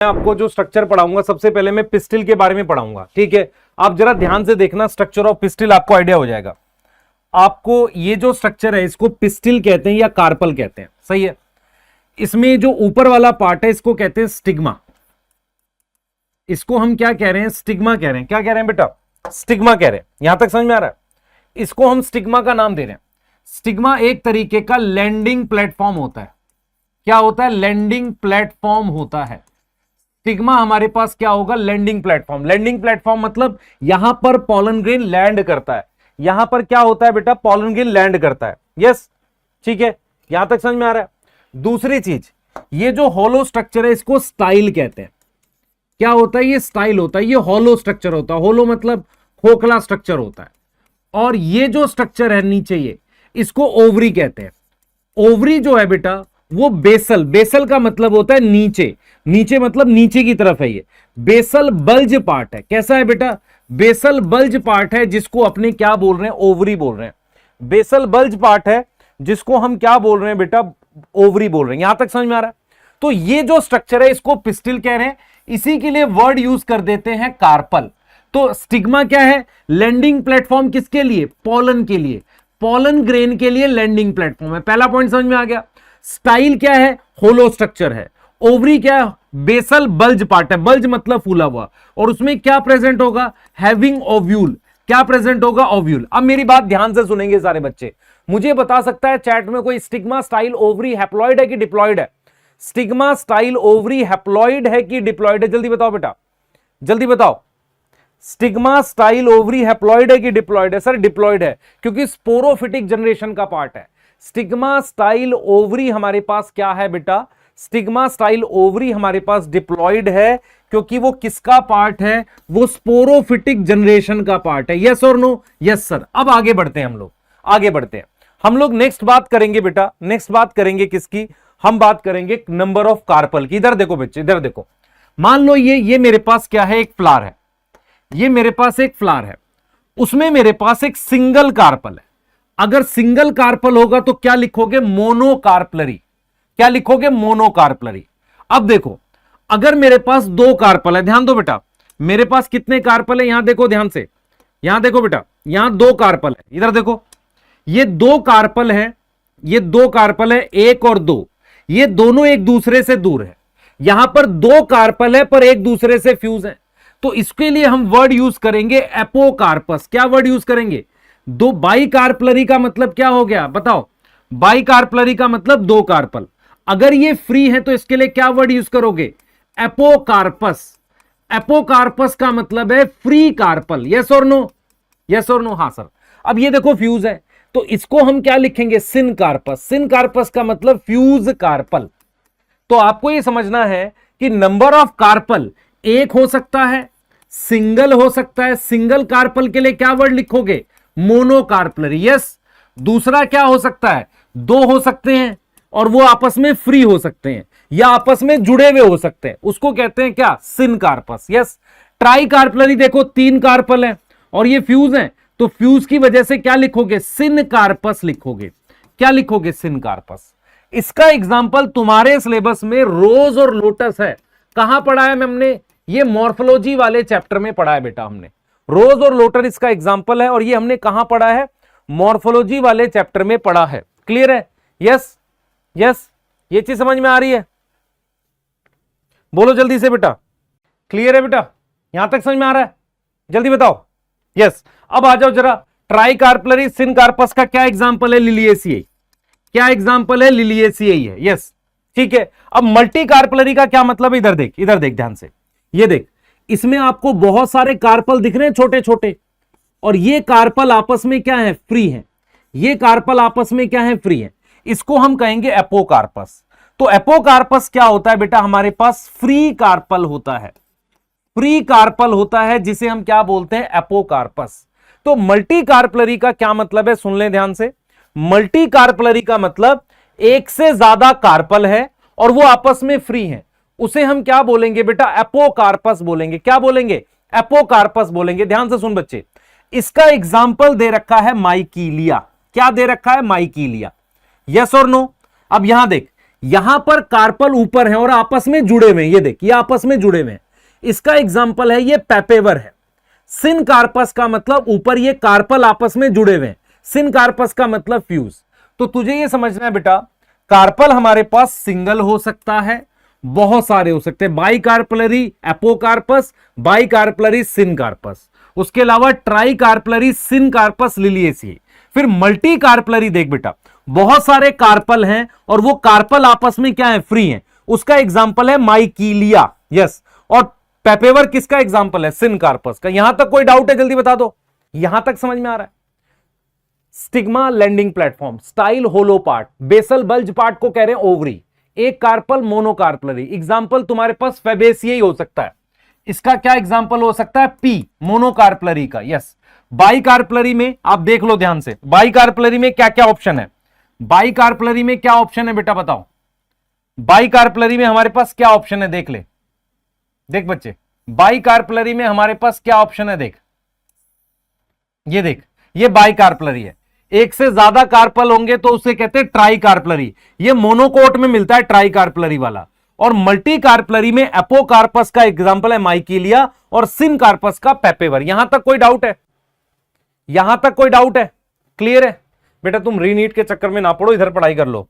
मैं आपको जो स्ट्रक्चर पढ़ाऊंगा सबसे पहले मैं पिस्टिल के बारे में पढ़ाऊंगा। ठीक है, आप जरा ध्यान से देखना, स्ट्रक्चर ऑफ पिस्टिल आपको आइडिया हो जाएगा। आपको ये जो स्ट्रक्चर है इसको पिस्टिल कहते हैं या कार्पल कहते हैं, सही है। इसमें जो ऊपर वाला पार्ट है इसको कहते हैं स्टिग्मा। इसको हम क्या कह रहे हैं? स्टिग्मा कह रहे हैं। क्या कह रहे हैं बेटा? स्टिग्मा कह रहे हैं। यहां तक समझ में आ रहा है? इसको हम स्टिग्मा का नाम दे रहे हैं। स्टिग्मा एक तरीके का लैंडिंग प्लेटफॉर्म होता है। क्या होता है? लैंडिंग प्लेटफॉर्म होता है। स्टिग्मा हमारे पास क्या होगा? Landing platform. लैंडिंग प्लेटफॉर्म मतलब यहां पर पॉलन ग्रेन लैंड करता है। यहां पर क्या होता है बेटा? पॉलन ग्रेन लैंड करता है। यस, ठीक है, यहां तक समझ में आ रहा है? दूसरी चीज, ये जो हॉलो स्ट्रक्चर है इसको स्टाइल कहते हैं। क्या होता है? ये स्टाइल होता है, ये हॉलो स्ट्रक्चर होता है। हॉलो मतलब खोखला स्ट्रक्चर होता है। और ये जो स्ट्रक्चर है नीचे, ये इसको ओवरी कहते हैं। ओवरी जो है बेटा वो बेसल, बेसल का मतलब होता है नीचे, नीचे मतलब नीचे की तरफ है। ये बेसल बल्ज पार्ट है। कैसा है बेटा? बेसल बल्ज पार्ट है, जिसको अपने क्या बोल रहे हैं? ओवरी बोल रहे हैं। बेसल बल्ज पार्ट है जिसको हम क्या बोल रहे हैं बेटा? ओवरी बोल रहे हैं। यहां तक समझ में आ रहा है? तो ये जो स्ट्रक्चर है इसको पिस्टिल कह रहे हैं। इसी के लिए वर्ड यूज कर देते हैं कार्पल। तो स्टिग्मा क्या है? लैंडिंग प्लेटफॉर्म किसके लिए? पॉलन के लिए, पॉलन ग्रेन के लिए लैंडिंग प्लेटफॉर्म है। पहला पॉइंट समझ में आ गया। स्टाइल क्या है? होलो स्ट्रक्चर है। ओवरी क्या है? बेसल बल्ज पार्ट है। बल्ज मतलब फूला हुआ, और उसमें क्या प्रेजेंट होगा? Having ovule. क्या प्रेजेंट होगा? ओव्यूल। अब मेरी बात ध्यान से सुनेंगे सारे बच्चे। मुझे बता सकता है चैट में कोई स्टिग्मा स्टाइल ओवरी हैप्लॉइड है कि डिप्लॉइड है? स्टिग्मा स्टाइल ओवरी हैप्लॉइड है कि डिप्लॉइड है? जल्दी बताओ बेटा, जल्दी बताओ। स्टिग्मा स्टाइल ओवरी हैप्लॉइड है कि डिप्लॉइड है? सर डिप्लॉइड है, क्योंकि स्पोरोफिटिक जनरेशन का पार्ट है। स्टिग्मा स्टाइल ओवरी हमारे पास क्या है बेटा? स्टिग्मा स्टाइल ओवरी हमारे पास डिप्लॉइड है, क्योंकि वो किसका पार्ट है? वो स्पोरोफिटिक जनरेशन का पार्ट है। यस और नो? Yes sir. अब आगे बढ़ते हैं, हम लोग आगे बढ़ते हैं। हम लोग नेक्स्ट बात करेंगे बेटा, नेक्स्ट बात करेंगे किसकी? हम बात करेंगे नंबर ऑफ कार्पल की। इधर देखो बच्चे, इधर देखो। मान लो ये मेरे पास क्या है? एक फ्लावर है। ये मेरे पास एक फ्लावर है, उसमें मेरे पास एक सिंगल कार्पल है। अगर सिंगल कार्पल होगा तो क्या लिखोगे? मोनोकार्पलरी। क्या लिखोगे? मोनोकार्पलरी। अब देखो, अगर मेरे पास दो कार्पल है, ध्यान दो बेटा, मेरे पास कितने कार्पल है? यहां देखो ध्यान से, यहां देखो बेटा, यहां दो कार्पल है। इधर देखो, ये दो कार्पल है, ये दो कार्पल है, एक और दो। ये दोनों एक दूसरे से दूर है। यहां पर दो कार्पल है पर एक दूसरे से फ्यूज है। तो इसके लिए हम वर्ड यूज करेंगे एपोकार्पस। क्या वर्ड यूज करेंगे? दो। बाइकार्पलरी का मतलब क्या हो गया? बताओ। बाइकार्पलरी का मतलब दो कार्पल। अगर ये फ्री है तो इसके लिए क्या वर्ड यूज करोगे? एपोकार्पस। एपोकार्पस का मतलब है फ्री कार्पल। यस और नो? यस और नो? हां सर। अब ये देखो फ्यूज है, तो इसको हम क्या लिखेंगे? सिनकार्पस। सिनकार्पस का मतलब फ्यूज कार्पल। तो आपको यह समझना है कि नंबर ऑफ कार्पल एक हो सकता है, सिंगल हो सकता है। सिंगल कार्पल के लिए क्या वर्ड लिखोगे? मोनोकार्पलरी। यस। दूसरा क्या हो सकता है? दो हो सकते हैं, और वो आपस में फ्री हो सकते हैं या आपस में जुड़े हुए हो सकते हैं, उसको कहते हैं क्या? सिनकार्पस। यस। ट्राई कार्पलरी देखो, तीन कार्पल है और ये फ्यूज है, तो फ्यूज की वजह से क्या लिखोगे? सिनकार्पस लिखोगे। क्या लिखोगे? सिनकार्पस। इसका एग्जाम्पल तुम्हारे सिलेबस में रोज और लोटस है। कहां पढ़ा है हमने? ये मॉर्फोलॉजी वाले चैप्टर में पढ़ा है बेटा हमने। रोज और लोटर इसका एग्जाम्पल है, और ये हमने कहां पढ़ा है? मॉर्फोलॉजी वाले चैप्टर में पढ़ा है। क्लियर है? Yes, yes. ये चीज समझ में आ रही है? बोलो जल्दी से बेटा। क्लियर है बेटा? यहां तक समझ में आ रहा है? जल्दी बताओ। यस। अब आ जाओ जरा, ट्राई कार्पलरी सिनकार्पस का क्या एग्जाम्पल है? लिलिएसियाई। क्या एग्जाम्पल है? लिलिएसियाई है। यस, ठीक है। अब मल्टी कार्पलरी का क्या मतलब है? इधर देख, इधर देख ध्यान से। ये देख, इसमें आपको बहुत सारे कार्पल दिख रहे हैं छोटे छोटे, और ये कार्पल आपस में क्या है? फ्री है। ये कार्पल आपस में क्या है? फ्री है। इसको हम कहेंगे एपोकार्पस। तो एपोकार्पस क्या होता है बेटा? हमारे पास फ्री कार्पल होता है। फ्री कार्पल होता है जिसे हम क्या बोलते हैं? एपोकार्पस। तो मल्टी कार्पलरी का क्या मतलब है? सुन लें ध्यान से। मल्टी कार्पलरी का मतलब एक से ज्यादा कार्पल है और वो आपस में फ्री हैं, उसे हम क्या बोलेंगे बेटा? एपोकार्पस बोलेंगे। क्या बोलेंगे? एपोकार्पस बोलेंगे। ध्यान से सुन बच्चे, इसका एग्जाम्पल दे रखा है माइकीलिया। क्या दे रखा है? माइकीलिया। यस और नो? अब यहां देख, यहां पर कार्पल ऊपर है और आपस में जुड़े हुए हैं, ये देख, ये आपस में जुड़े हुए हैं। इसका एग्जाम्पल है ये पैपेवर है। सिन कार्पस का मतलब ऊपर ये कार्पल आपस में जुड़े हुए हैं, सिन कार्पस का मतलब फ्यूज। तो तुझे ये समझना है बेटा, कार्पल हमारे पास सिंगल हो सकता है, बहुत सारे हो सकते हैं, bicarpellary apocarpous, bicarpellary syncarpous, उसके अलावा tricarpellary syncarpous Liliaceae. फिर मल्टी कार्पलरी देख बेटा, बहुत सारे कार्पल हैं और वो कार्पल आपस में क्या है, फ्री हैं, उसका एग्जांपल है माइकीलिया। यस, और पेपेवर किसका एग्जांपल है, सिन कार्पस का। यहां तक कोई डाउट है, जल्दी बता दो, यहां तक समझ में आ रहा है। स्टिग्मा लैंडिंग प्लेटफॉर्म, स्टाइल होलो पार्ट, बेसल बल्ज पार्ट को कह रहे हैं ओवरी, एक कार्पल मोनोकार्पलरी। एग्जांपल तुम्हारे पास फेबेसिया ही हो सकता है, इसका क्या एग्जांपल हो सकता है, पी मोनोकार्पलरी का। यस, बाई कार्पलरी में आप देख लो ध्यान से, बाई कार्पलरी में क्या क्या ऑप्शन है, बाई कार्पलरी में क्या ऑप्शन है बेटा बताओ, बाई कार्पलरी में हमारे पास क्या ऑप्शन है, देख ले, देख बच्चे, बाई कार्पलरी में हमारे पास क्या ऑप्शन है, देख, ये देख, ये बाई कार्पलरी है, एक से ज्यादा कार्पल होंगे तो उसे कहते हैं ट्राई कार्पलरी, ये मोनोकोट में मिलता है ट्राई कार्पलरी वाला। और मल्टी कार्पलरी में एपोकार्पस का एग्जांपल है माइकीलिया और सिन कार्पस का पेपेवर। यहां तक कोई डाउट है, यहां तक कोई डाउट है, क्लियर है बेटा? तुम रीनीट के चक्कर में ना पड़ो, इधर पढ़ाई कर लो।